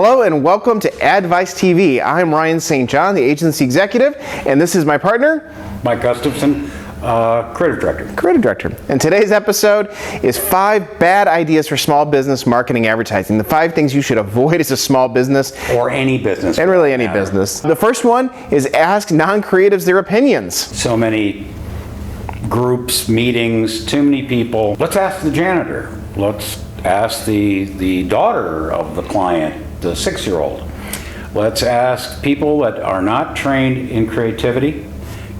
Hello and welcome to Advice TV. I'm Ryan St. John, the agency executive, and this is my partner, Mike Gustafson, creative director. Creative director. And today's episode is 5 bad ideas for small business marketing advertising. The 5 things you should avoid as a small business. Or any business. And really any business. The first one is ask non-creatives their opinions. So many groups, meetings, too many people. Let's ask the janitor. Let's ask the daughter of the client, the 6-year-old. Let's ask people that are not trained in creativity.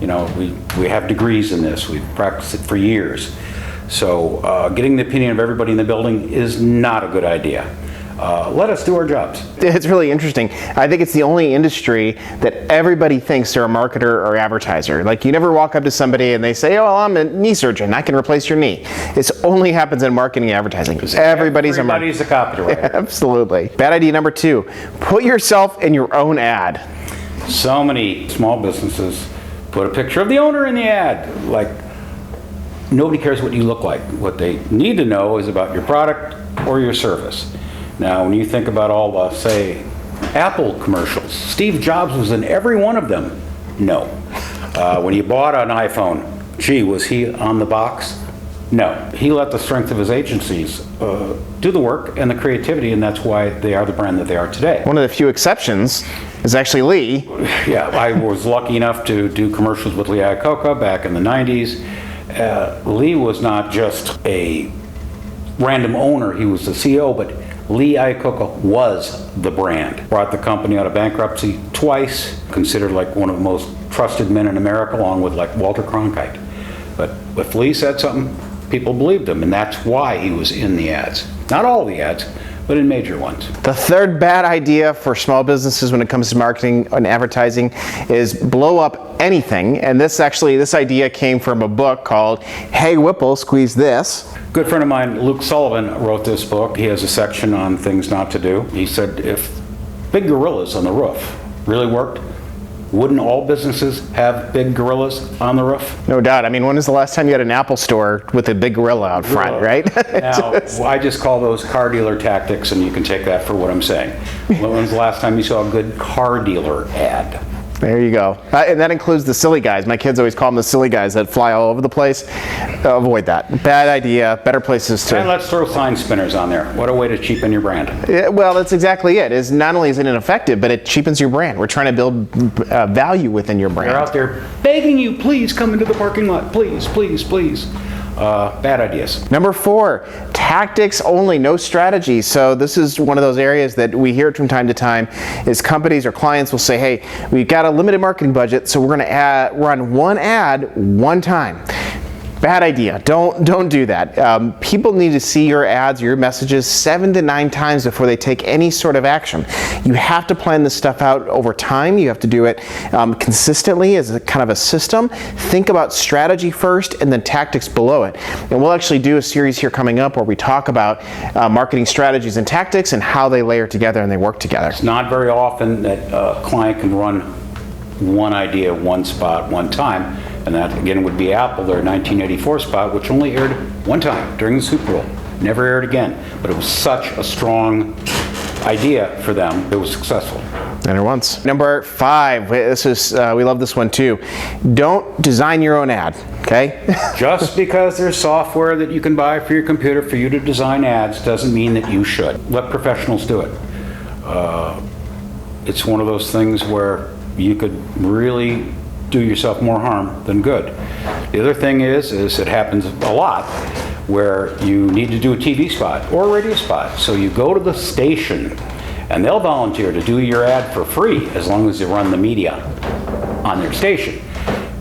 You know, we have degrees in this. We've practiced it for years. So getting the opinion of everybody in the building is not a good idea. Let us do our jobs. It's really interesting. I think it's the only industry that everybody thinks they're a marketer or advertiser. Like, you never walk up to somebody and they say, oh, well, I'm a knee surgeon, I can replace your knee. It only happens in marketing and advertising. Everybody's a copywriter. Absolutely. Bad idea number 2, put yourself in your own ad. So many small businesses put a picture of the owner in the ad. Like, nobody cares what you look like. What they need to know is about your product or your service. Now, when you think about all the, say, Apple commercials, Steve Jobs was in every one of them. No. When you bought an iPhone, gee, was he on the box? No. He let the strength of his agencies do the work and the creativity, and that's why they are the brand that they are today. One of the few exceptions is actually Lee. Yeah, I was lucky enough to do commercials with Lee Iacocca back in the 90s. Lee was not just a random owner, he was the CEO, but Lee Iacocca was the brand. Brought the company out of bankruptcy twice, considered like one of the most trusted men in America, along with like Walter Cronkite. But if Lee said something, people believed him, and that's why he was in the ads. Not all the ads, but in major ones. The third bad idea for small businesses when it comes to marketing and advertising is blow up anything. And this idea came from a book called Hey Whipple, Squeeze This. Good friend of mine, Luke Sullivan, wrote this book. He has a section on things not to do. He said if big gorillas on the roof really worked, wouldn't all businesses have big gorillas on the roof? No doubt. I mean, when was the last time you had an Apple store with a big gorilla out front, right? Now, I just call those car dealer tactics, and you can take that for what I'm saying. When was the last time you saw a good car dealer ad? There you go. And that includes the silly guys. My kids always call them the silly guys that fly all over the place. Avoid that. Bad idea. Better places to... And let's throw sign spinners on there. What a way to cheapen your brand. Yeah, well, that's exactly it. Is not only is it ineffective, but it cheapens your brand. We're trying to build value within your brand. They're out there begging you, please come into the parking lot. Please, please, please. Bad ideas. Number 4, tactics only, no strategy. So this is one of those areas that we hear from time to time is companies or clients will say, hey, we've got a limited marketing budget, so we're going to run one ad one time. Bad idea. Don't do that. People need to see your ads, your messages 7 to 9 times before they take any sort of action. You have to plan this stuff out over time. You have to do it consistently as a kind of a system. Think about strategy first and then tactics below it. And we'll actually do a series here coming up where we talk about marketing strategies and tactics and how they layer together and they work together. It's not very often that a client can run one idea, one spot, one time. And that, again, would be Apple, their 1984 spot, which only aired one time during the Super Bowl. Never aired again. But it was such a strong idea for them. It was successful. Enter once. Number 5. This is we love this one too. Don't design your own ad. Okay? Just because there's software that you can buy for your computer for you to design ads doesn't mean that you should. Let professionals do it. It's one of those things where you could really do yourself more harm than good. The other thing is it happens a lot where you need to do a TV spot or a radio spot. So you go to the station and they'll volunteer to do your ad for free as long as you run the media on their station.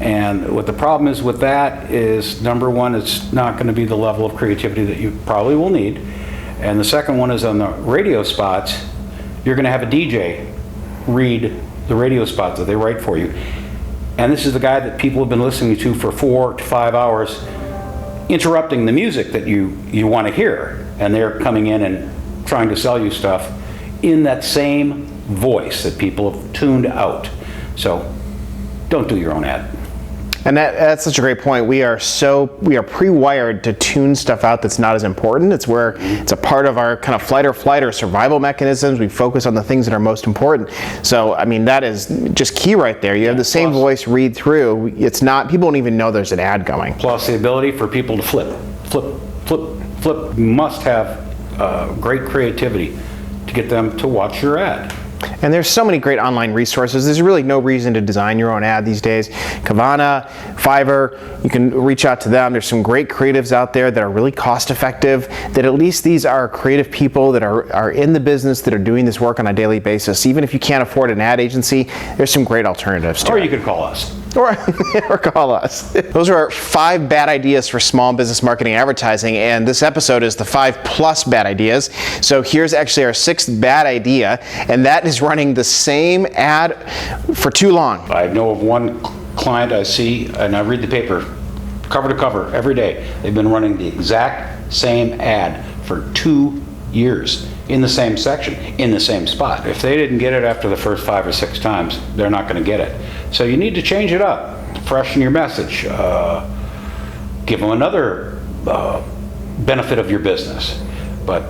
And what the problem is with that is, number one, it's not going to be the level of creativity that you probably will need. And the second one is on the radio spots, you're going to have a DJ read the radio spot that they write for you. And this is the guy that people have been listening to for 4 to 5 hours, interrupting the music that you want to hear. And they're coming in and trying to sell you stuff in that same voice that people have tuned out. So don't do your own ad. And that's such a great point. We are pre-wired to tune stuff out that's not as important. It's a part of our kind of fight or flight or survival mechanisms. We focus on the things that are most important. So, I mean, that is just key right there. You have the same voice read through. It's not, people don't even know there's an ad going. Plus the ability for people to flip. You must have great creativity to get them to watch your ad. And there's so many great online resources. There's really no reason to design your own ad these days. Kavana, Fiverr, you can reach out to them. There's some great creatives out there that are really cost effective, that at least these are creative people that are in the business, that are doing this work on a daily basis. Even if you can't afford an ad agency, there's some great alternatives to it. Or you could call us. Or call us. Those are 5 bad ideas for small business marketing and advertising, and this episode is the 5+ bad ideas. So here's actually our 6th bad idea, and that is running the same ad for too long. I know of one client I see, and I read the paper cover to cover every day. They've been running the exact same ad for 2 years in the same section, in the same spot. If they didn't get it after the first 5 or 6 times, they're not going to get it. So you need to change it up, freshen your message, give them another benefit of your business, but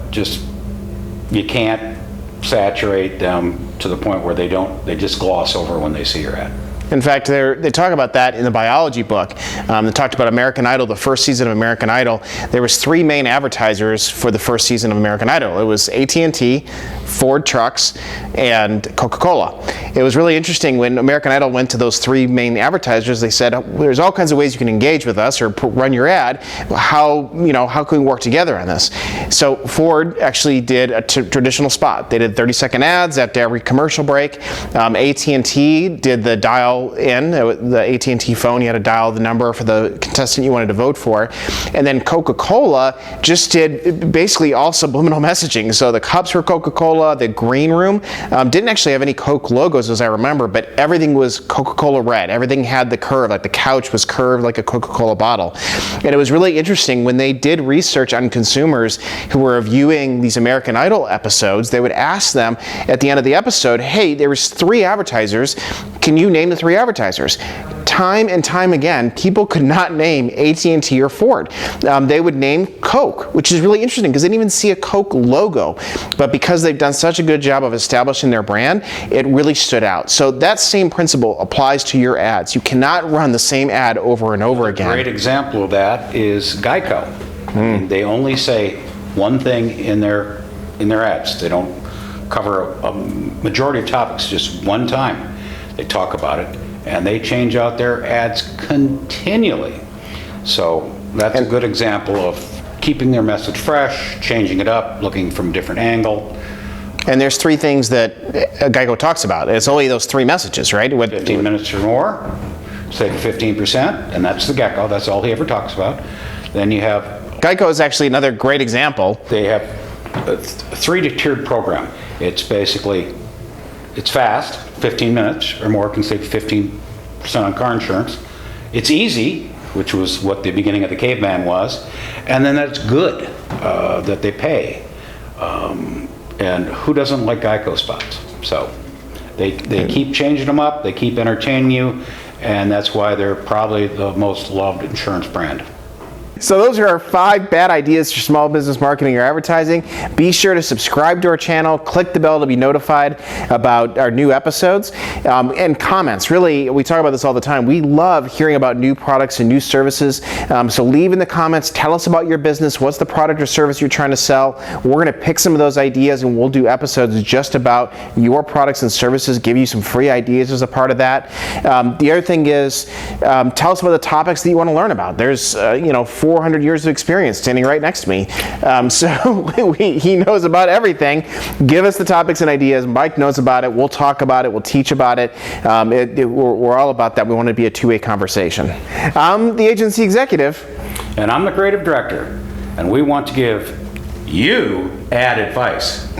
you can't saturate them to the point where they just gloss over when they see your ad. In fact, they talk about that in the biology book. They talked about American Idol, the first season of American Idol. There was 3 main advertisers for the first season of American Idol. It was AT&T, Ford Trucks, and Coca-Cola. It was really interesting when American Idol went to those 3 main advertisers. They said, "There's all kinds of ways you can engage with us or run your ad. How can we work together on this?" So Ford actually did a traditional spot. They did 30-second ads after every commercial break. AT&T did the dial in the AT&T phone. You had to dial the number for the contestant you wanted to vote for, and then Coca-Cola just did basically all subliminal messaging. So the cups were Coca-Cola. The green room didn't actually have any Coke logos, as I remember, but everything was Coca-Cola red. Everything had the curve, like the couch was curved like a Coca-Cola bottle. And it was really interesting when they did research on consumers who were viewing these American Idol episodes. They would ask them at the end of the episode, "Hey, there was 3 advertisers. Can you name the 3 advertisers?" Time and time again, people could not name AT&T or Ford. They would name Coke, which is really interesting because they didn't even see a Coke logo. But because they've done such a good job of establishing their brand, it really stood out. So that same principle applies to your ads. You cannot run the same ad over and over again. A great example of that is Geico. They only say one thing in their ads. They don't cover a majority of topics just one time. They talk about it, and they change out their ads continually. So that's a good example of keeping their message fresh, changing it up, looking from a different angle. And there's 3 things that Geico talks about. It's only those 3 messages, right? 15 minutes or more, save 15%, and that's the Gecko. That's all he ever talks about. Then you have... Geico is actually another great example. They have a 3-tiered program. It's basically, it's fast, 15 minutes or more can save 15% on car insurance. It's easy, which was what the beginning of the caveman was, and then that's good, that they pay. And who doesn't like Geico spots? So they keep changing them up, they keep entertaining you, and that's why they're probably the most loved insurance brand. So those are our 5 bad ideas for small business marketing or advertising. Be sure to subscribe to our channel, click the bell to be notified about our new episodes, and comments. Really, we talk about this all the time. We love hearing about new products and new services. So leave in the comments, tell us about your business, what's the product or service you're trying to sell. We're going to pick some of those ideas and we'll do episodes just about your products and services, give you some free ideas as a part of that. The other thing is, tell us about the topics that you want to learn about. There's 400 years of experience standing right next to me. So he knows about everything. Give us the topics and ideas. Mike knows about it. We'll talk about it. We'll teach about it. We're all about that. We want to be a 2-way conversation. I'm the agency executive. And I'm the creative director. And we want to give you ad advice.